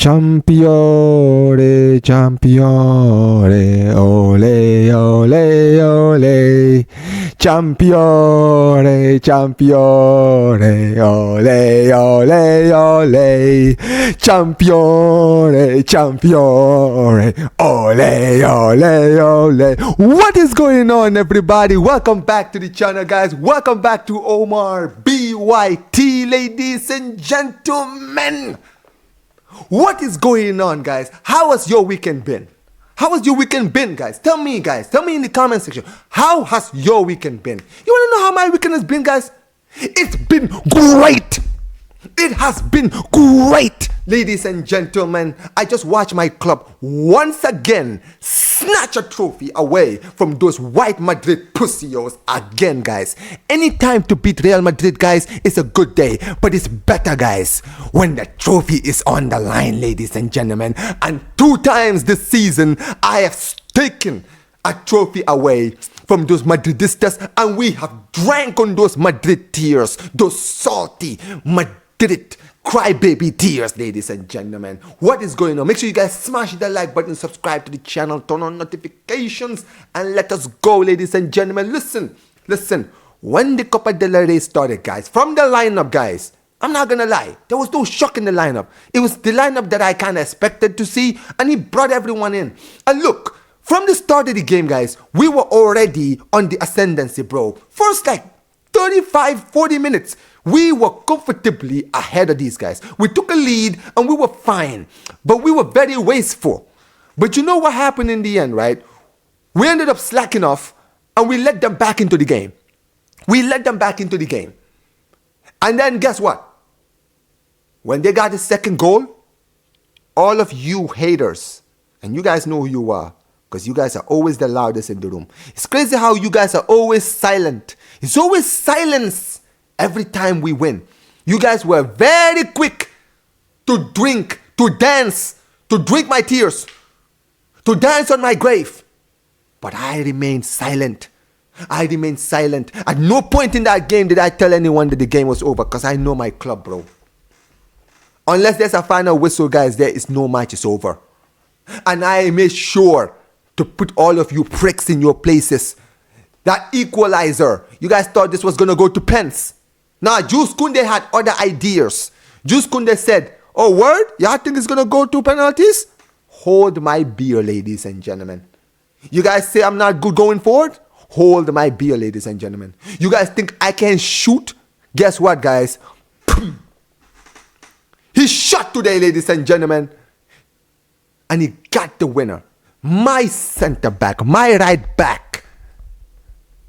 Champione, champione, ole, ole, ole. Champione, champione, ole, ole, ole. Champione, champione, ole, ole, ole. What is going on, everybody? Welcome back to the channel, guys. Welcome back to Omar BYT, ladies and gentlemen. What is going on, guys? How has your weekend been? How has your weekend been, guys? Tell me, guys. Tell me in the comment section. How has your weekend been? You want to know how my weekend has been, guys? It's been great. It has been great, ladies and gentlemen. I just watched my club once again snatch a trophy away from those white Madrid pussios again, guys. Anytime to beat Real Madrid, guys, is a good day. But it's better, guys, when the trophy is on the line, ladies and gentlemen. And 2 times this season, I have taken a trophy away from those Madridistas, and we have drank on those Madrid tears, those salty Madrid crybaby tears, ladies and gentlemen. What is going on? Make sure you guys smash the like button, subscribe to the channel, turn on notifications, and let us go, ladies and gentlemen. Listen. When the Copa Del Rey started, guys, from the lineup, guys, I'm not gonna lie, there was no shock in the lineup. It was the lineup that I kind of expected to see, and he brought everyone in. And look, from the start of the game, guys, we were already on the ascendancy, bro. First, like 35-40 minutes, we were comfortably ahead of these guys. We took a lead and we were fine, but we were very wasteful. But you know what happened in the end, right? We ended up slacking off and we let them back into the game. And then guess what? When they got the second goal, all of you haters, and you guys know who you are, because you guys are always the loudest in the room. It's crazy how you guys are always silent. It's always silence every time we win. You guys were very quick to drink, to dance, to drink my tears, to dance on my grave. But I remained silent. At no point in that game did I tell anyone that the game was over, because I know my club, bro. Unless there's a final whistle, guys, there is no match is over. And I made sure to put all of you pricks in your places. That equalizer, you guys thought this was going to go to pens. Now, Jules Koundé had other ideas. Jules Koundé said, oh, word? Y'all think it's going to go to penalties? Hold my beer, ladies and gentlemen. You guys say I'm not good going forward? Hold my beer, ladies and gentlemen. You guys think I can shoot? Guess what, guys? He shot today, ladies and gentlemen. And he got the winner. My center back, my right back.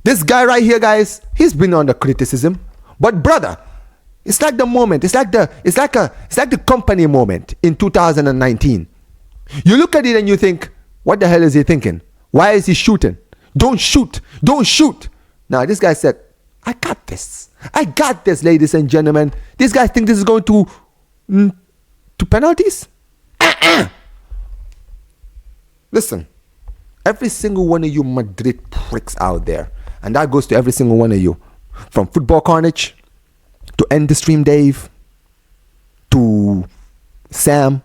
This guy right here, guys, he's been under criticism. But brother, it's like the moment. It's like the company moment in 2019. You look at it and you think, what the hell is he thinking? Why is he shooting? Don't shoot. Now this guy said, I got this, ladies and gentlemen. This guy think this is going to penalties? Listen, every single one of you Madrid pricks out there, and that goes to every single one of you, from Football Carnage to End the Stream Dave to Sam,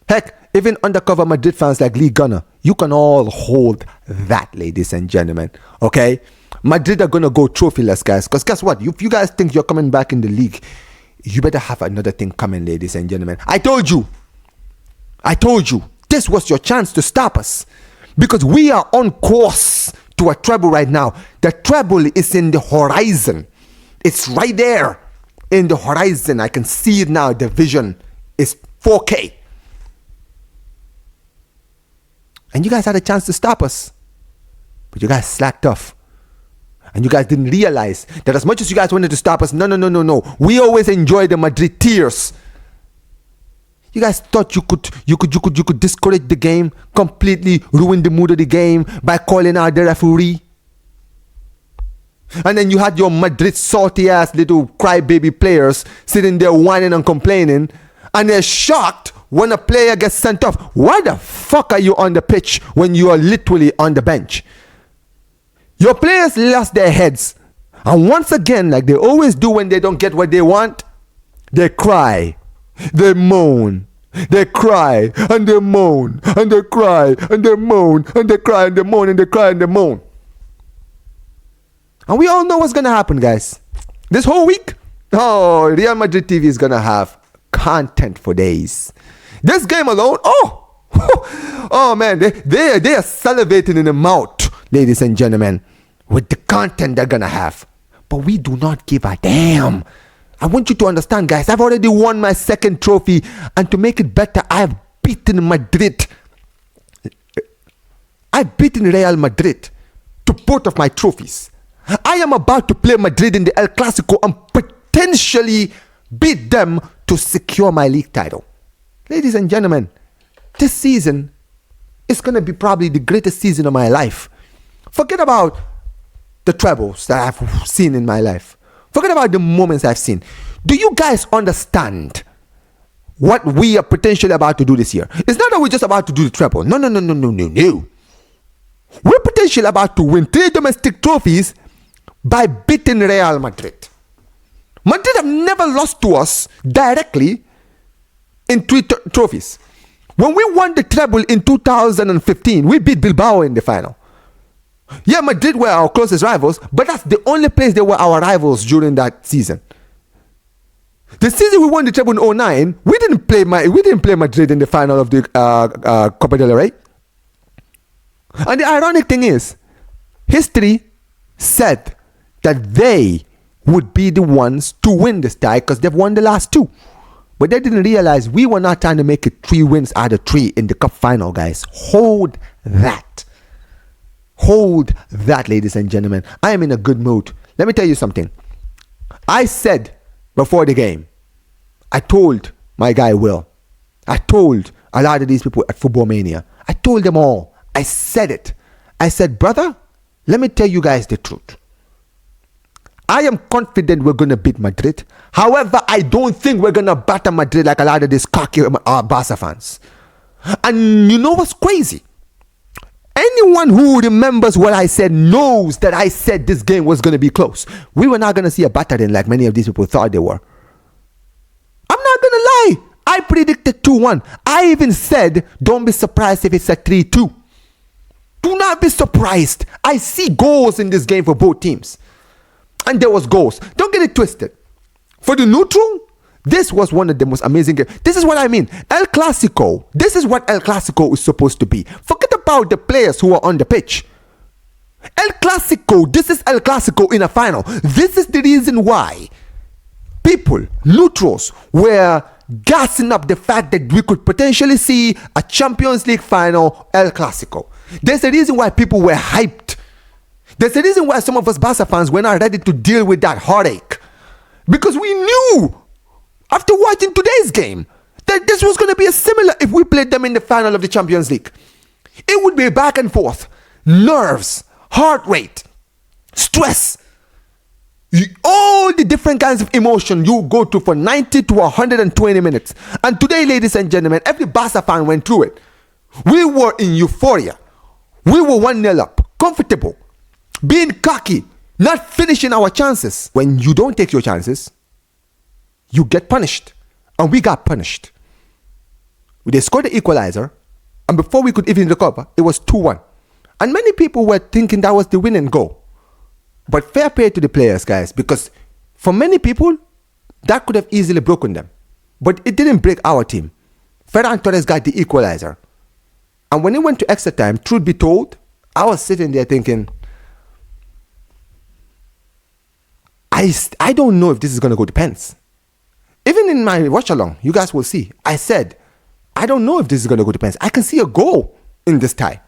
heck, even undercover Madrid fans like Lee Gunner, you can all hold that, ladies and gentlemen. Okay, Madrid are gonna go trophyless, guys, because guess what? If you guys think you're coming back in the league, you better have another thing coming, ladies and gentlemen. I told you. This was your chance to stop us, because we are on course to a treble right now. The treble is in the horizon. It's right there in the horizon. I can see it now. The vision is 4K. And you guys had a chance to stop us, but you guys slacked off. And you guys didn't realize that as much as you guys wanted to stop us, no. We always enjoy the Madrid tears. You guys thought you could discourage the game, completely ruin the mood of the game by calling out the referee. And then you had your Madrid salty ass little crybaby players sitting there whining and complaining, and they're shocked when a player gets sent off. Why the fuck are you on the pitch when you are literally on the bench? Your players lost their heads, and once again, like they always do when they don't get what they want, they cry, they moan, They cry and they moan and they cry and they moan and they cry and they moan and they cry and they moan. And we all know what's going to happen, guys. This whole week, Real Madrid TV is going to have content for days. This game alone, oh man, they are salivating in the mouth, ladies and gentlemen, with the content they're going to have. But we do not give a damn. I want you to understand, guys, I've already won my second trophy, and to make it better, I've beaten Madrid. I've beaten Real Madrid to both of my trophies. I am about to play Madrid in the El Clasico and potentially beat them to secure my league title. Ladies and gentlemen, this season is going to be probably the greatest season of my life. Forget about the troubles that I've seen in my life. Forget about the moments I've seen. Do you guys understand what we are potentially about to do this year? It's not that we're just about to do the treble. No. We're potentially about to win 3 domestic trophies by beating Real Madrid. Madrid have never lost to us directly in 3 trophies. When we won the treble in 2015, we beat Bilbao in the final. Yeah, Madrid were our closest rivals, but that's the only place they were our rivals during that season. The season we won the treble in 2009, we didn't play Madrid in the final of the Copa del Rey. And the ironic thing is, history said that they would be the ones to win this tie because they've won the last 2. But they didn't realize we were not trying to make it 3 wins out of 3 in the cup final, guys. Hold that. Hold that, ladies and gentlemen. I am in a good mood. Let me tell you something. I said before the game, I told my guy Will, I told a lot of these people at Football Mania, I told them all, I said it. I said, brother, let me tell you guys the truth. I am confident we're going to beat Madrid. However, I don't think we're going to batter Madrid like a lot of these cocky Barça fans. And you know what's crazy? Anyone who remembers what I said knows that I said this game was going to be close. We were not going to see a battering like many of these people thought they were. I'm not going to lie. I predicted 2-1. I even said, don't be surprised if it's a 3-2. Do not be surprised. I see goals in this game for both teams. And there was goals. Don't get it twisted. For the neutral, this was one of the most amazing games. This is what I mean. El Clasico. This is what El Clasico is supposed to be. Forget about the players who are on the pitch. El Clasico. This is El Clasico in a final. This is the reason why people, neutrals, were gassing up the fact that we could potentially see a Champions League final El Clasico. There's a reason why people were hyped. There's a reason why some of us Barça fans were not ready to deal with that heartache. Because we knew, after watching today's game, that this was going to be a similar if we played them in the final of the Champions League. It would be back and forth. Nerves, heart rate, stress. All the different kinds of emotion you go through for 90 to 120 minutes. And today, ladies and gentlemen, every Barça fan went through it. We were in euphoria. We were 1-0 up, comfortable, being cocky, not finishing our chances. When you don't take your chances, you get punished. And we got punished. They scored the equalizer, and before we could even recover, it was 2-1. And many people were thinking that was the winning goal. But fair play to the players, guys, because for many people, that could have easily broken them. But it didn't break our team. Ferran Torres got the equalizer. And when it went to extra time, truth be told, I was sitting there thinking, I don't know if this is going to go to pens. Even in my watch along, you guys will see. I said, I don't know if this is going to go to pens. I can see a goal in this tie.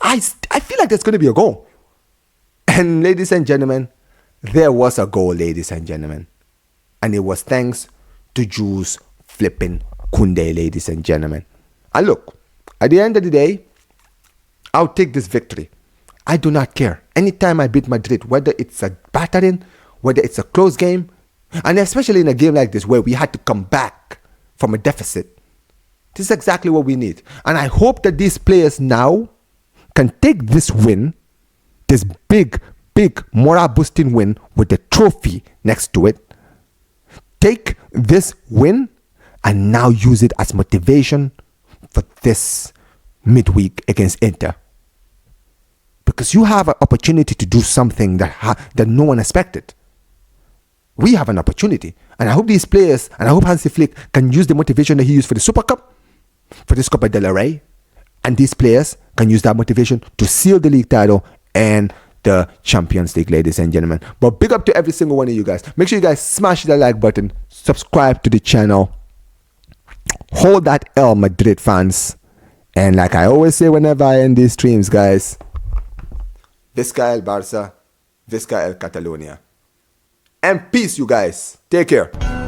I feel like there's going to be a goal. And ladies and gentlemen, there was a goal, ladies and gentlemen. And it was thanks to Jules flipping Koundé, ladies and gentlemen. And look, at the end of the day, I'll take this victory. I do not care. Anytime I beat Madrid, whether it's a battering, whether it's a close game, and especially in a game like this where we had to come back from a deficit, this is exactly what we need. And I hope that these players now can take this win, this big morale boosting win with the trophy next to it, take this win and now use it as motivation for this midweek against Inter. Because you have an opportunity to do something that no one expected. We have an opportunity. And I hope these players, and I hope Hansi Flick can use the motivation that he used for the Super Cup, for this Copa del Rey. And these players can use that motivation to seal the league title and the Champions League, ladies and gentlemen. But big up to every single one of you guys. Make sure you guys smash the like button. Subscribe to the channel. Hold that L, Madrid fans. And like I always say whenever I end these streams, guys, Visca el Barça, Visca el Catalonia. And peace, you guys. Take care.